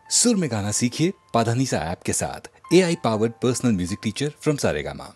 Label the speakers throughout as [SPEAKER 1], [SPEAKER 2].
[SPEAKER 1] सुर में गाना सीखिए पाधानीसा ऐप के साथ। AI powered personal music teacher from Saregama.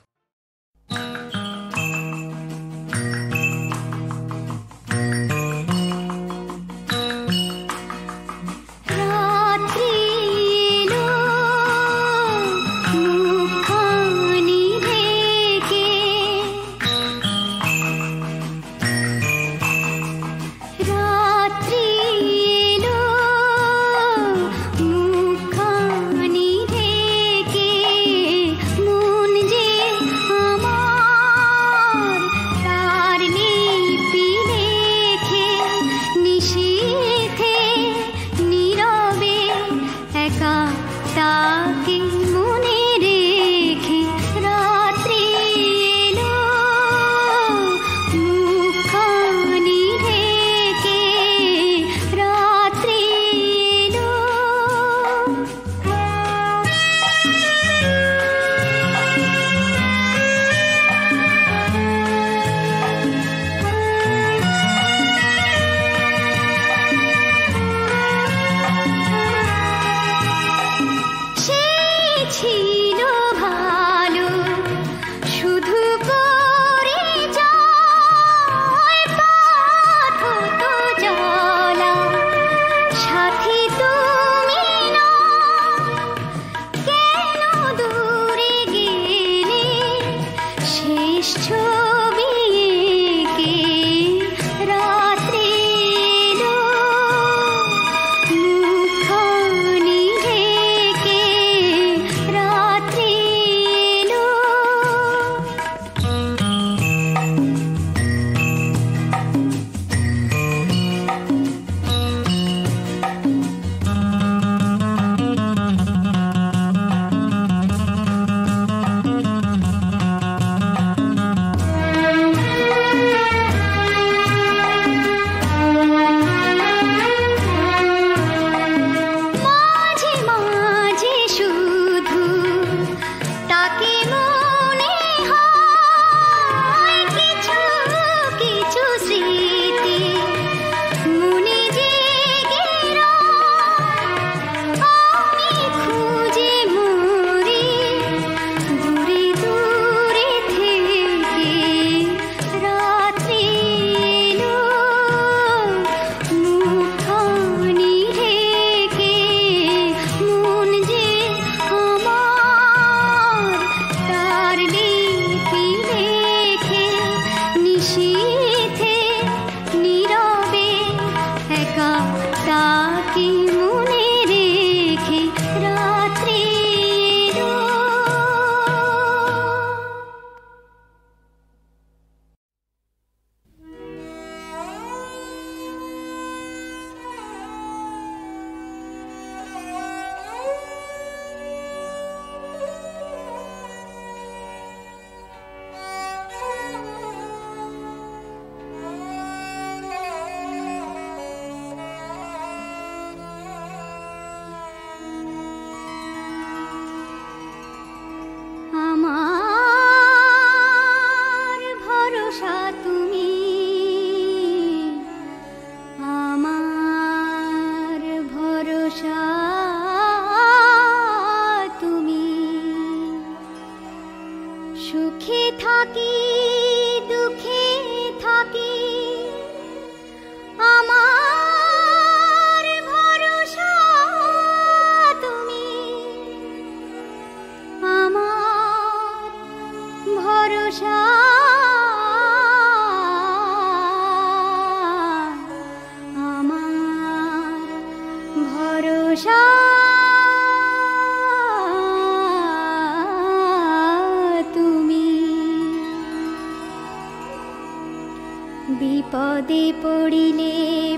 [SPEAKER 2] বিপদে পড়িলে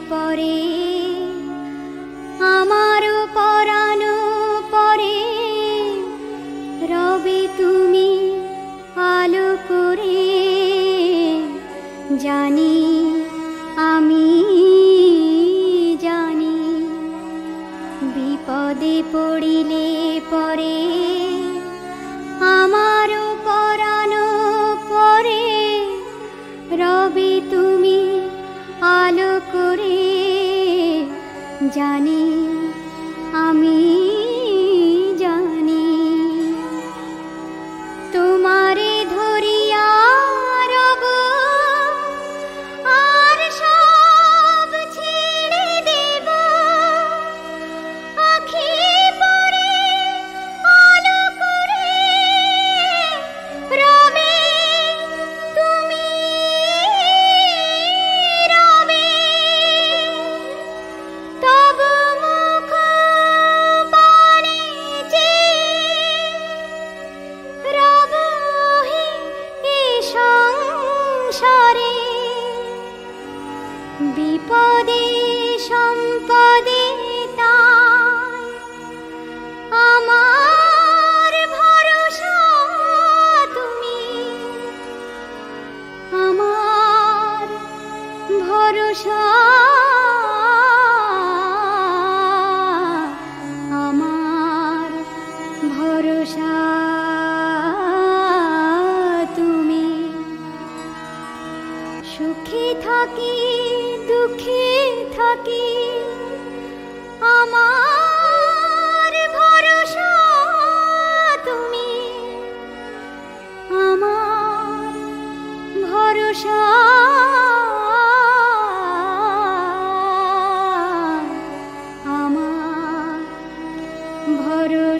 [SPEAKER 2] পরে আমারও পরানো পরে রবে তুমি আলো করে জানি আমি জানি বিপদে পড়িলে পরে আমারও পরানো পরে রবে তুমি আলো করে জানি আমি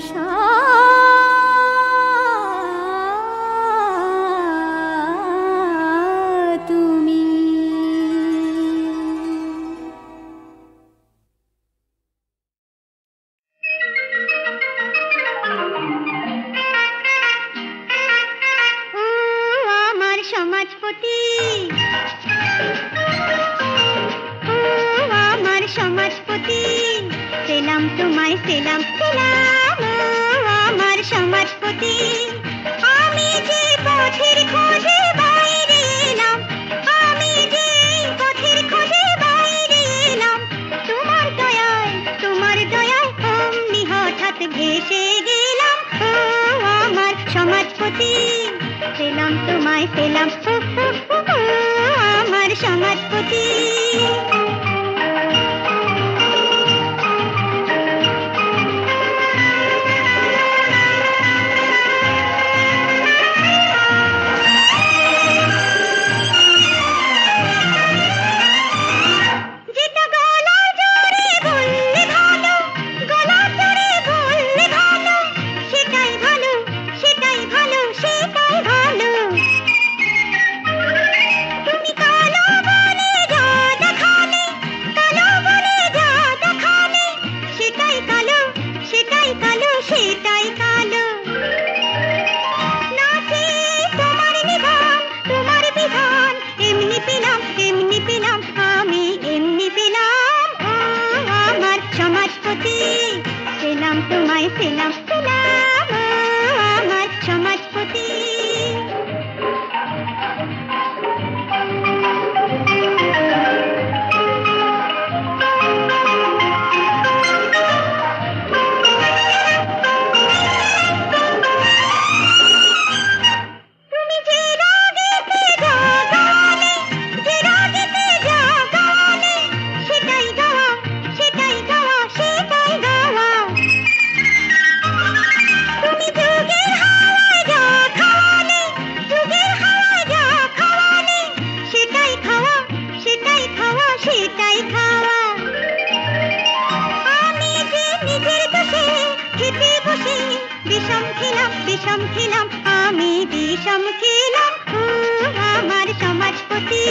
[SPEAKER 2] আশা তুমি।
[SPEAKER 3] আমার সমাজপতি, আমার সমাজপতি, সেলাম তোমায় সেলাম সেলাম। আমার সমাজপতি, আমি যে পথের খোঁজে বাইরে এলাম, আমি যে পথের খোঁজে বাইরে এলাম, তোমার দয়ায় অমনি হঠাৎ ভেসে গেলাম। আমার সমাজপতি, সেলাম তোমায় সেলাম। আমার সমাজপতি, তোমায় সেলাম সেলাম। আমার সমাজপতি, তুমি যে রাগেতে জাগালে, যে রাগেতে জাগালে, সেটাই গাওয়া সেটাই গাওয়া সেটাই গাওয়া। তুমি যুগের হাওয়ায় যা খাওয়ালে, যুগের হাওয়ায় যা খাওয়ালে, সেটাই খাওয়া সেটাই খাওয়া সেটাই খাওয়া। আমি যে নিজের দোষে খেতে বসে বিষম খেলাম বিষম খেলাম, আমি বিষম খেলাম। আমার সমাজপতি,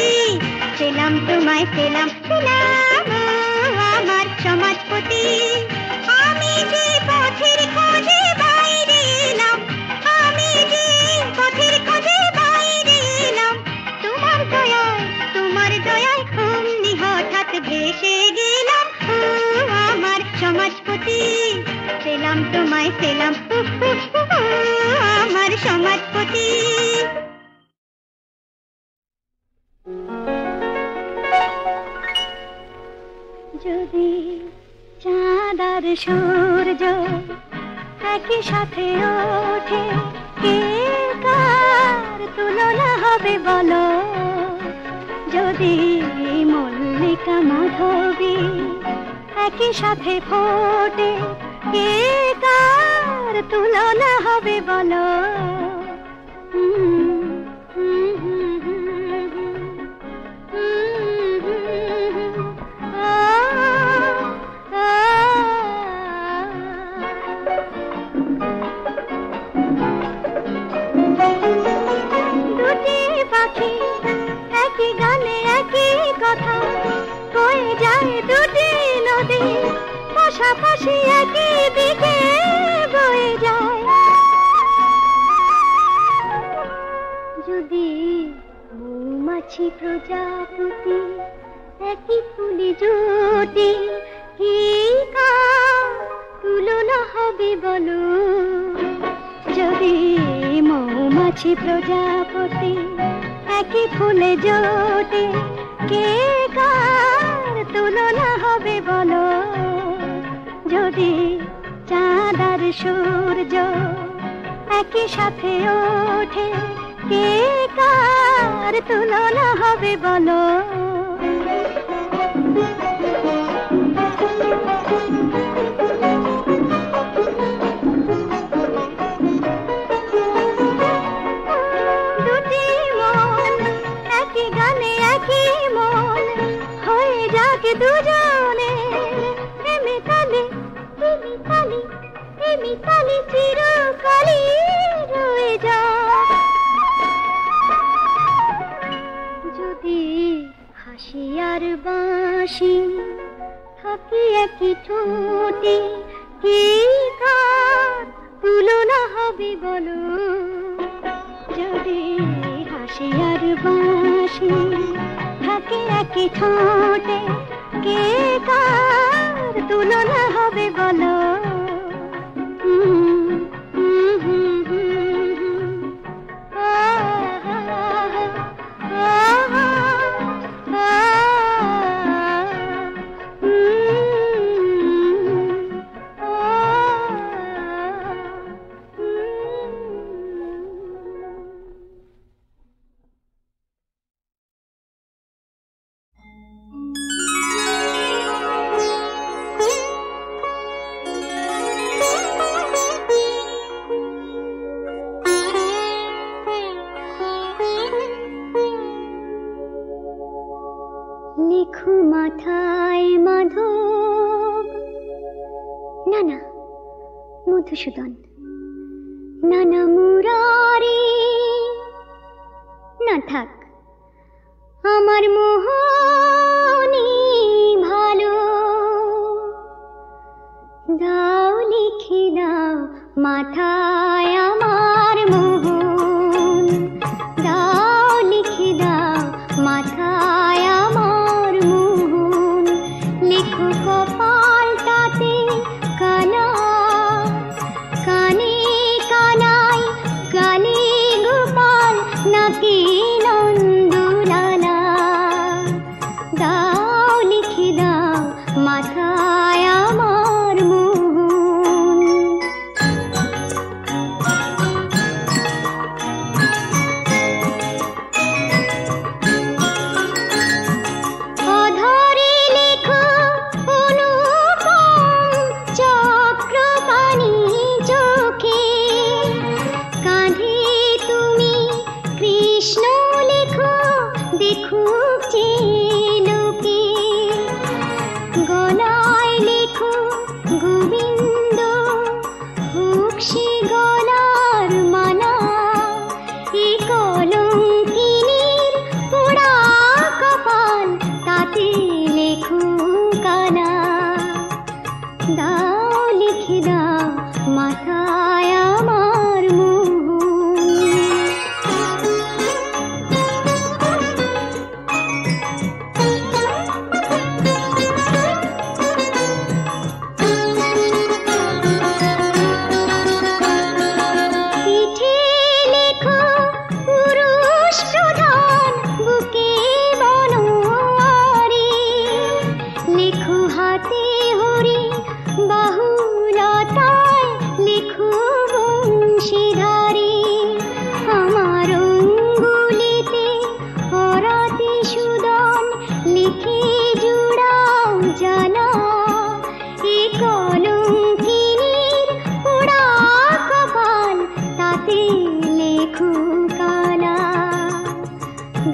[SPEAKER 3] সেলাম তোমায় সেলাম সেলাম। আমার সমাজপতি, আমি যে পথের খোঁজে বাইরে এলাম, আমি যে পথের খোঁজে বাইরে এলাম, তোমার দয়ায় অমনি হঠাৎ ভেসে গেলাম। আমার সমাজপতি, সেলাম তোমায় সেলাম। আমার সমাজপতি,
[SPEAKER 2] যদি চাঁদ আর সূর্য একই সাথে ওঠে, কে কার তুলনা হবে বলো? যদি মল্লিকা মাধবী একই সাথে ফোটে, কে কার তুলনা হবে বলো? দুটি পাখি একই গানে একই কথা বয়ে যায়, দুটি নদী পাশাপাশি একই দিকে বয়ে যায়। যদি মৌমাছি প্রজাপতি একই ফুলে জুটি, কি কার তুলনা হবে বলো? যদি মৌমাছি প্রজাপতি একই ফুলে জোটে, কে কার তুলনা হবে বলো? যদি চাঁদ আর সূর্য একই সাথে ওঠে, কে কার তুলনা হবে বলো? দুটি মন একই গানে একই মন হয়ে যাক দুজনে, প্রেমে তালে প্রেমে তালে প্রেমে তালে চিরকালই রয়ে যায়। যদি হাসি আর বাঁশি থাকে একই ঠোঁটে, কে কার তুলনা হবে বলো? যদি হাসি আর বাঁশি থাকে একই ঠোঁটে, কে কার তুলনা হবে বলো? লেখু মাথায় মাধব, না না মধুসূদন, না না মুরারি, না থাক আমার মোহনী ভালো। দাও লিখে দাও মাথায় আমার মোহন, দাও লিখে দাও মাথায় আমার মোহন। লেখো কপালটাতে কানা, কানে কানাই গালে গোপাল, নাকি নন্দলালা। দাও লিখে দাও মাথায় আমার মোহন। অধরে লেখো অনুপম চক্রপাণি চোখে, কাঁধে তুমি কৃষ্ণ লেখো দেখুক যে লোকে। গলায় লেখো গোবিন্দ হোক সে গলার মালা। এ কলঙ্কিনীর পোড়া কপাল, তাতে লেখো কানা। দাও লিখে দাও মাথায় আমার মোহন। পিঠে লেখো পুরুষ প্রধান, বুকে বনোয়ারি। লেখো হাতে হরি বাহুলতায়, লেখো বংশীধারী। আমার অঙ্গুলিতে হরাতে সুদন, লিখে জুড়াও জানা। এ কলঙ্কিনীর পোড়া কপাল, তাতে লেখো কানা।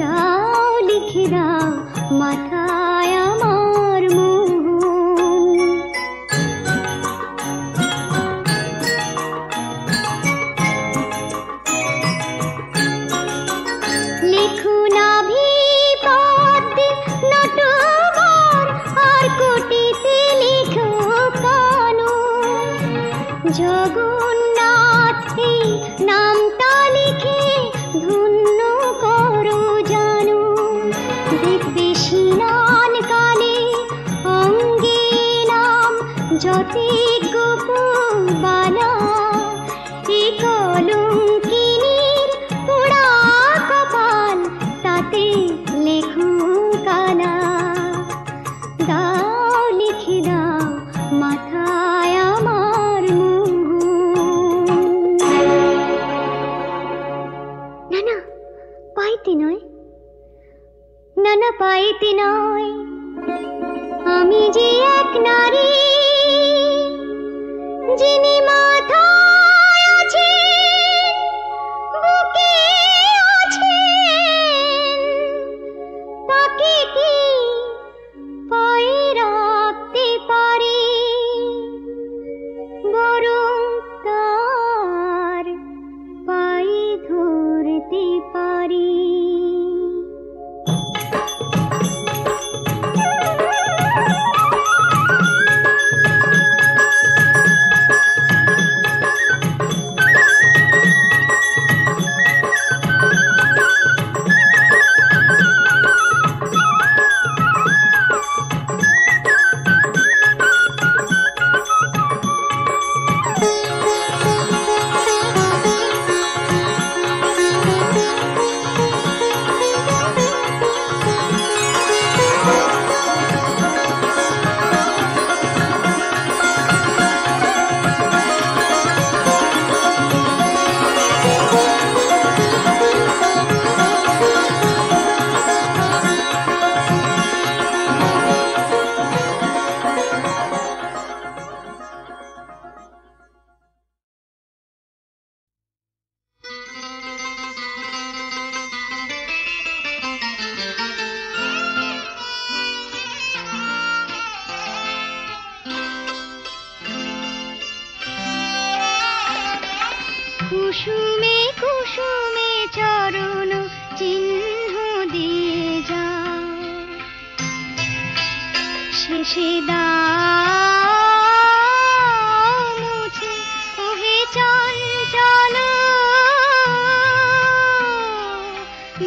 [SPEAKER 2] দাও লিখে দাও মাথায় আমার মোহন। লেখো নাভি পদ্মে নটবর, আর কোটিতে লেখো কানু। জগন্নাথ এই নামটা লিখে ধন্য করো জানু। দেখবে স্নান কালে অঙ্গে নাম যতে গোপবালা। এ কলঙ্কিনীর পোড়া কপাল, তাতে লেখো কানা। দাও লিখে দাও মাথায় আমার মোহন। না না পাইতে নয়, না না পাইতে নয়, আমি যে এক নারী। কুসুমে কুসুমে চরণ চিহ্ন দিয়ে যাও, শেষে দাও মুছে ওহে চঞ্চল,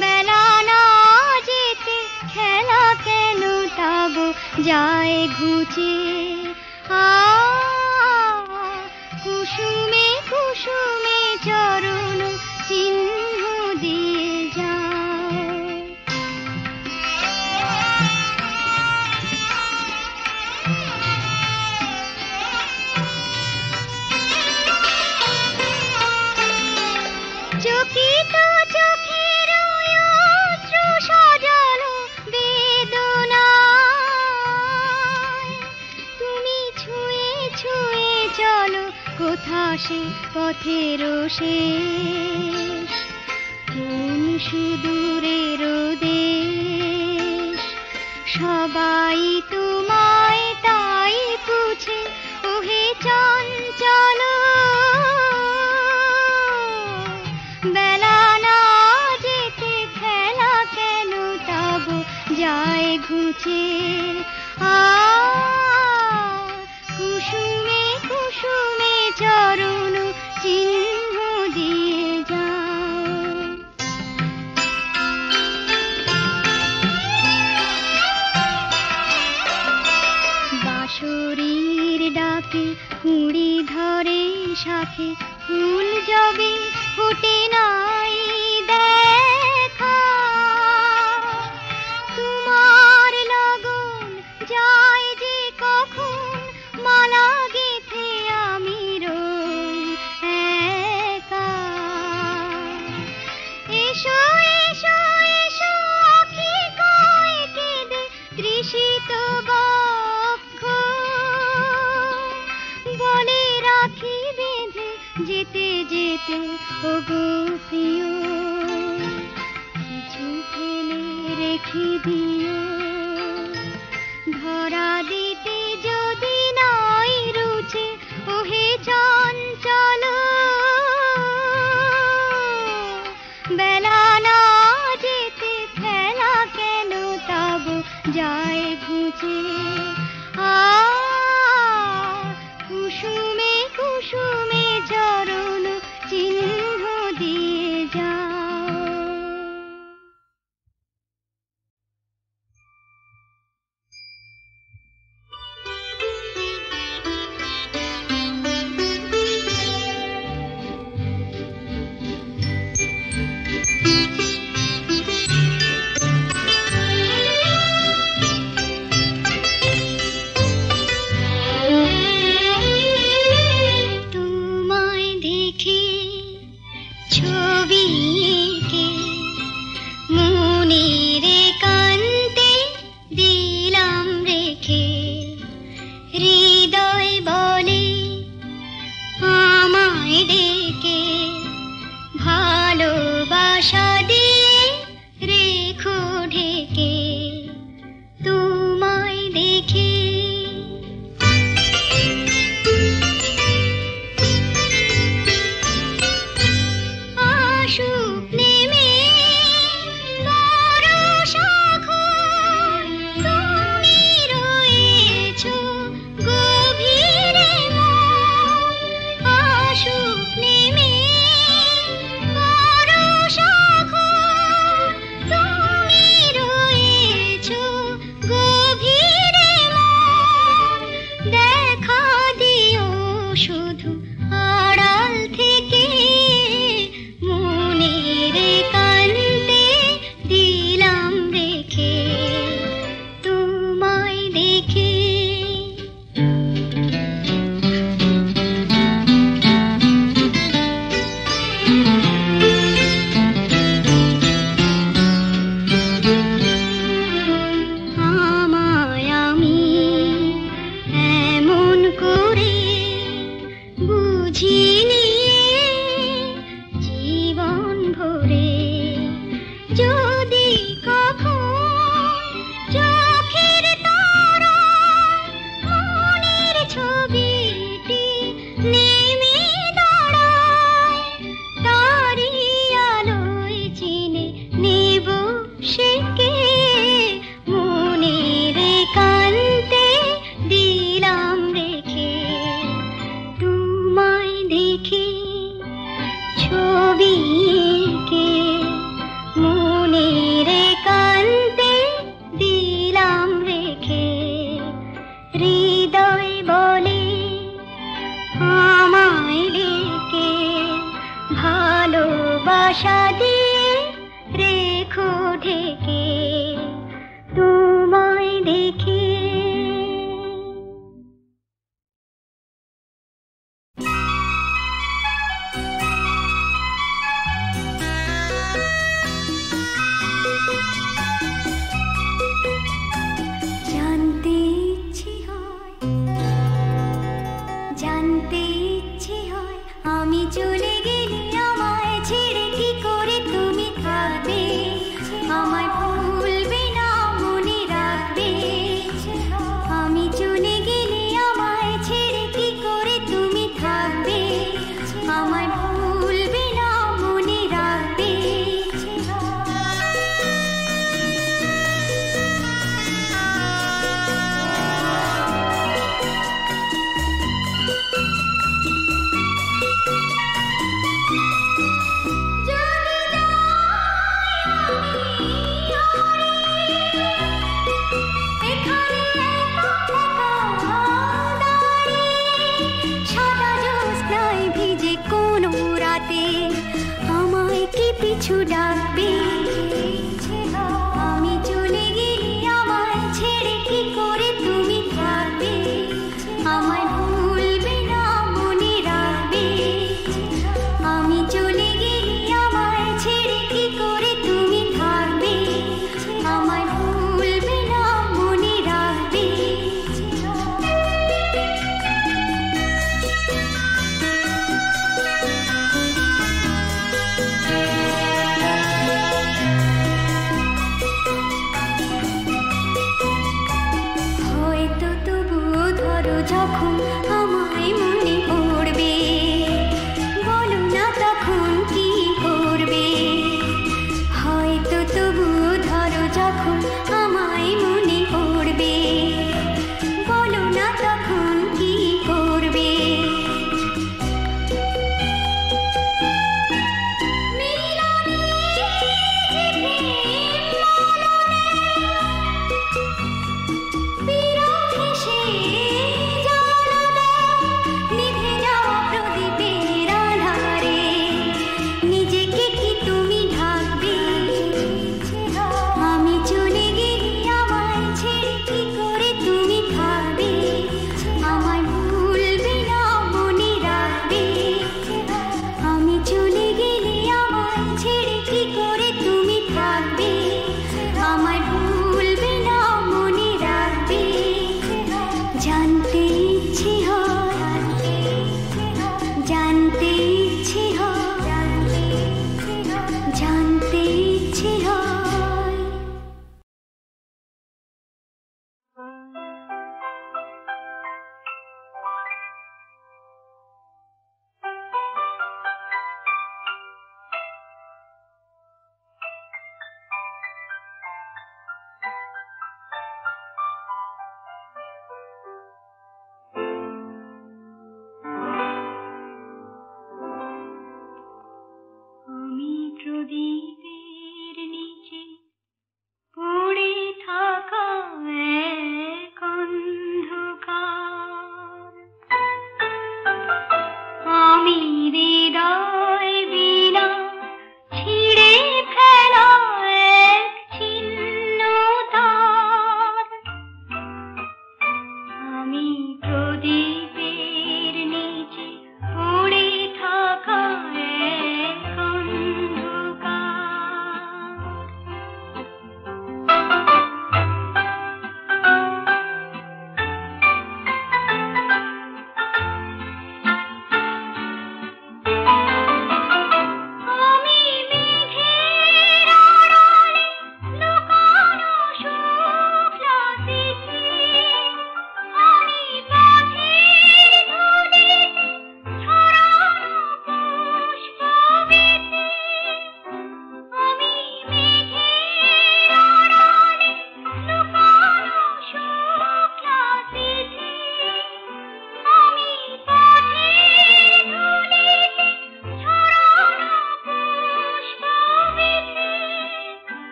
[SPEAKER 2] বেলা না যেতে খেলা কেন তব যায় ঘুচে। কুসুমে কুসুমে চরণ চিহ্ন দিয়ে যাও। চকিত চোখের অশ্রু সাজালো বেদনায়, তুমি ছুঁয়ে ছুঁয়ে চলো কোথা সে পথের শেষ, কোন সুদূরের দেশ। সবাই তোমায় তাই পুছে ওহে চঞ্চল, বেলা না যেতে খেলা কেন তব যায় ঘুচে। কুসুমে কুসুমে চরণ চিহ্ন দিয়ে যাও। বাঁশরীর ডাকে কুঁড়ি ধরে শাখে, ফুল যবে ফোটে নাই দেখা। তোমার লগন যায় যে কখন, মালা গেঁথে আমি রই একা। এসো এসো এসো আঁখি কয় কেঁদে তৃষিত বক্ষ, বলে রাখি বেঁধে যেতে যেতে ওগো প্রিয়। কিছু ফেলে রেখে দিও, ধরা দিতে যদি নাই রুচে ওহে চঞ্চল, বেলা না যেতে খেলা কেন তব যায় ঘুচে। কুসুমে কুসুমে চরণ চিহ্ন দিয়ে যাও। শাখা ভালোবাসা দিয়ে রেখো ঢেকে তোমায় দেখে। জানতে ইচ্ছে হয় আমি চলে গেলে আমায় ছেড়ে কি করে তুমি থাকবে, আমায় ভুলবে না মনে রাখবে। আমি চলে গেলে আমায় ছেড়ে কি করে তুমি থাকবে, আমায় ভুলবে না মনে রাখবে।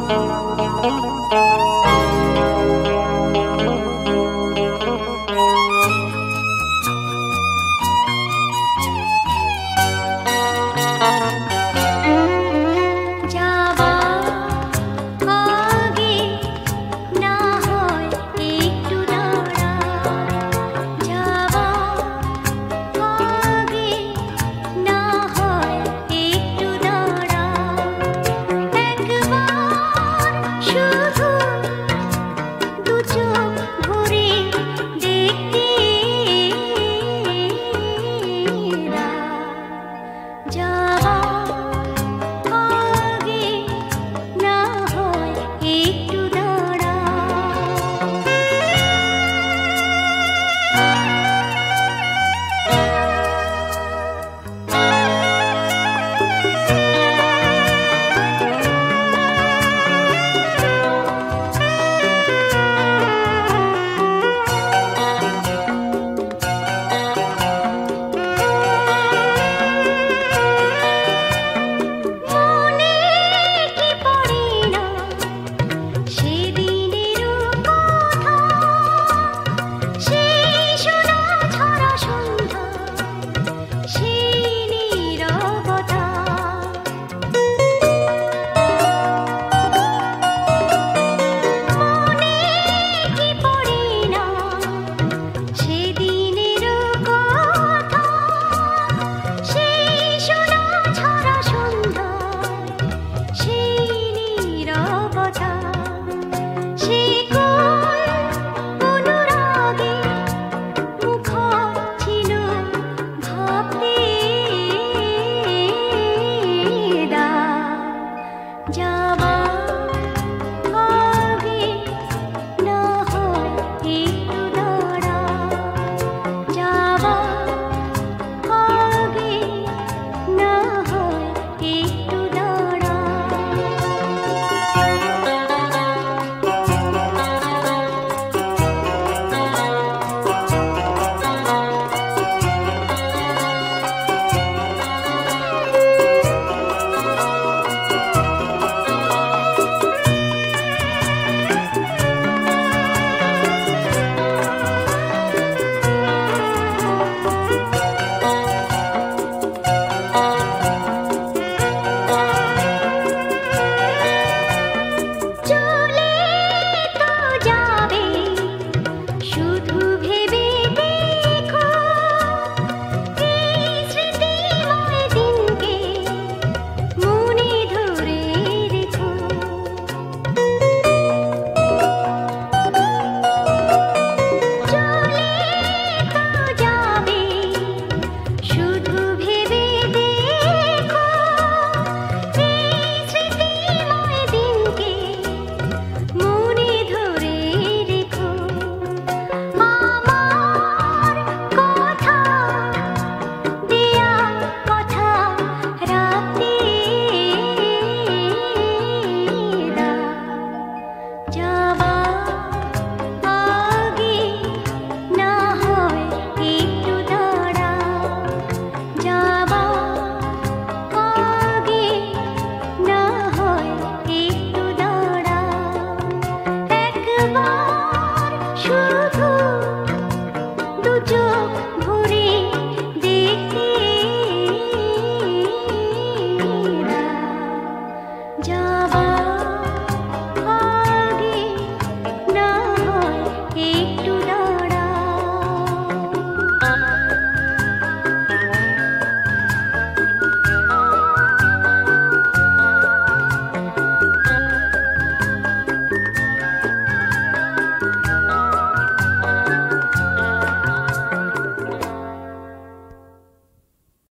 [SPEAKER 3] ও